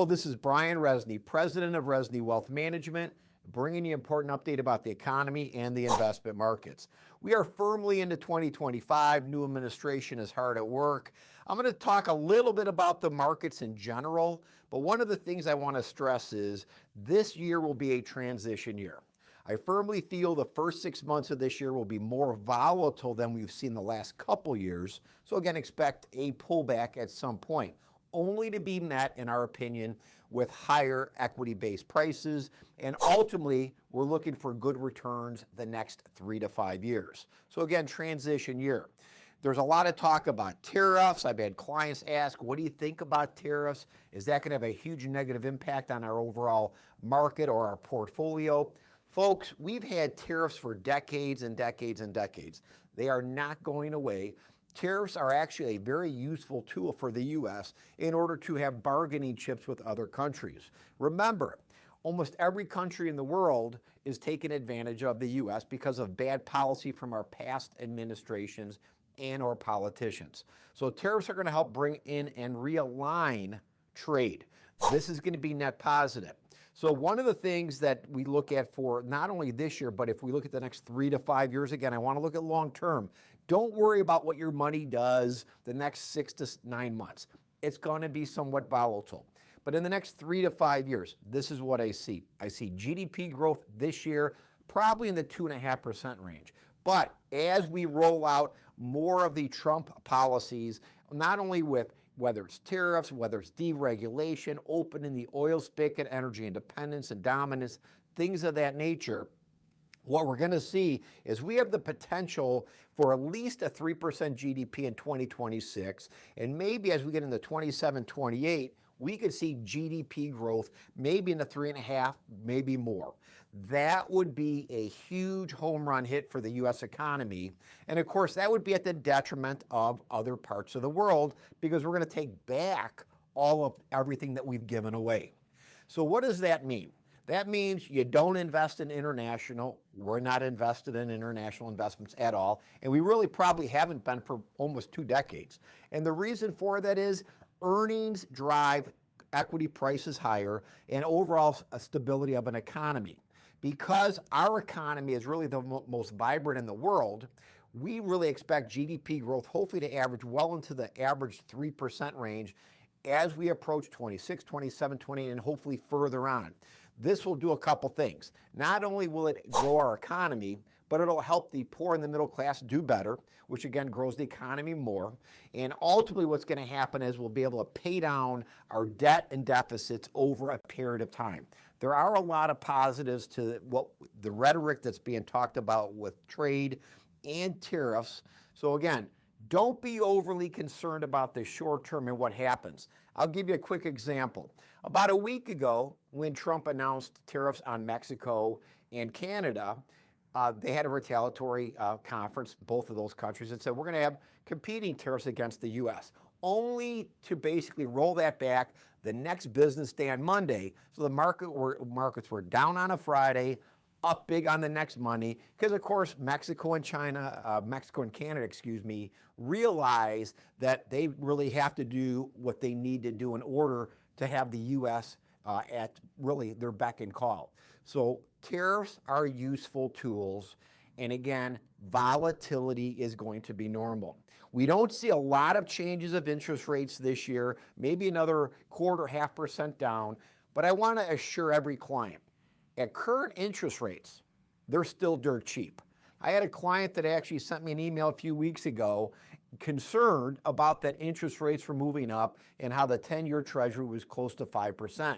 Hello, this is Brian Rezny, president of Rezny Wealth Management, bringing you an important update about the economy and the investment markets. We are firmly into 2025. New administration is hard at work. I'm going to talk a little bit about the markets in general, but one of the things I want to stress is this year will be a transition year. I firmly feel the first 6 months of this year will be more volatile than we've seen the last couple years. So again, expect a pullback at some point, only to be met, in our opinion, with higher equity-based prices. And ultimately, we're looking for good returns the next 3 to 5 years. So again, transition year. There's a lot of talk about tariffs. I've had clients ask, what do you think about tariffs? Is that going to have a huge negative impact on our overall market or our portfolio? Folks, we've had tariffs for decades and decades and decades. They are not going away. Tariffs are actually a very useful tool for the U.S. in order to have bargaining chips with other countries. Remember, almost every country in the world is taking advantage of the U.S. because of bad policy from our past administrations and or politicians. So tariffs are going to help bring in and realign trade. This is going to be net positive. So one of the things that we look at for not only this year, but if we look at the next 3 to 5 years, again, I want to look at long term. Don't worry about what your money does the next 6 to 9 months. It's going to be somewhat volatile. But in the next 3 to 5 years, this is what I see. I see GDP growth this year, probably in the 2.5% range. But as we roll out more of the Trump policies, not only with whether it's tariffs, whether it's deregulation, opening the oil spigot, energy independence and dominance, things of that nature, what we're going to see is we have the potential for at least a 3% GDP in 2026, and maybe as we get into 27, 28, we could see GDP growth maybe in the 3.5, maybe more. That would be a huge home run hit for the U.S. economy. And of course, that would be at the detriment of other parts of the world because we're going to take back all of everything that we've given away. So what does that mean? That means you don't invest in international. We're not invested in international investments at all. And we really probably haven't been for almost 2 decades. And the reason for that is earnings drive equity prices higher and overall stability of an economy. Because our economy is really the most vibrant in the world, we really expect GDP growth hopefully to average well into the average 3% range as we approach 26, 27, 28, and hopefully further on. This will do a couple things. Not only will it grow our economy, but it'll help the poor and the middle class do better, which again grows the economy more. And ultimately what's going to happen is we'll be able to pay down our debt and deficits over a period of time. There are a lot of positives to what the rhetoric that's being talked about with trade and tariffs. So again, don't be overly concerned about the short term and what happens. I'll give you a quick example. About a week ago, when Trump announced tariffs on Mexico and Canada, they had a retaliatory conference, both of those countries, and said, we're going to have competing tariffs against the U.S., only to basically roll that back the next business day on Monday. So the markets were down on a Friday, up big on the next Monday, because of course Mexico and Canada, realize that they really have to do what they need to do in order to have the U.S. At really their beck and call. So tariffs are useful tools, and again, volatility is going to be normal. We don't see a lot of changes of interest rates this year, maybe another 0.25% down, but I want to assure every client, at current interest rates, they're still dirt cheap. I had a client that actually sent me an email a few weeks ago concerned about that interest rates were moving up and how the 10-year treasury was close to 5%.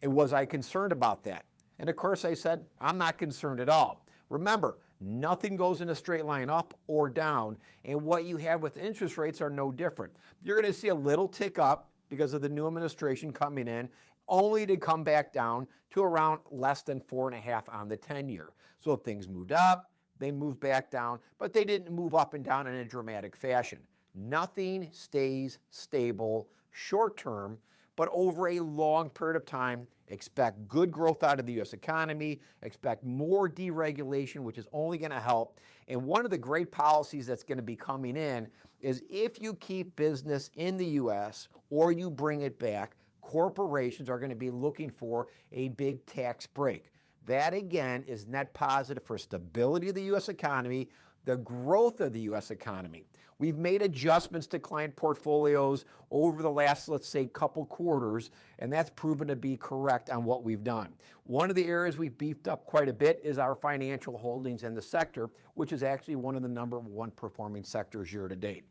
And was I concerned about that? And of course I said, I'm not concerned at all. Remember, nothing goes in a straight line up or down, and what you have with interest rates are no different. You're going to see a little tick up because of the new administration coming in, only to come back down to around less than 4.5 on the 10-year. So if things moved up, they moved back down, but they didn't move up and down in a dramatic fashion. Nothing stays stable short term, but over a long period of time, expect good growth out of the U.S. economy, expect more deregulation, which is only going to help. And one of the great policies that's going to be coming in is if you keep business in the U.S. or you bring it back, corporations are going to be looking for a big tax break. That again is net positive for stability of the U.S. economy, the growth of the U.S. economy. We've made adjustments to client portfolios over the last, let's say, couple quarters, and that's proven to be correct on what we've done. One of the areas we've beefed up quite a bit is our financial holdings in the sector, which is actually one of the #1 performing sectors year to date.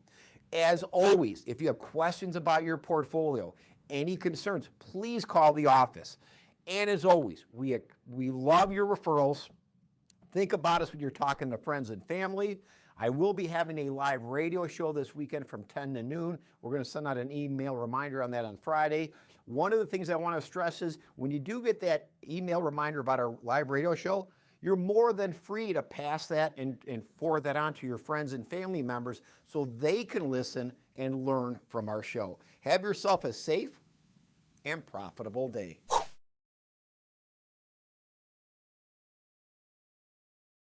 As always, if you have questions about your portfolio, any concerns, please call the office. And as always, we love your referrals. Think about us when you're talking to friends and family. I will be having a live radio show this weekend from 10 to noon. We're going to send out an email reminder on that on Friday. One of the things I want to stress is when you do get that email reminder about our live radio show, you're more than free to pass that and forward that on to your friends and family members so they can listen and learn from our show. Have yourself a safe and profitable day.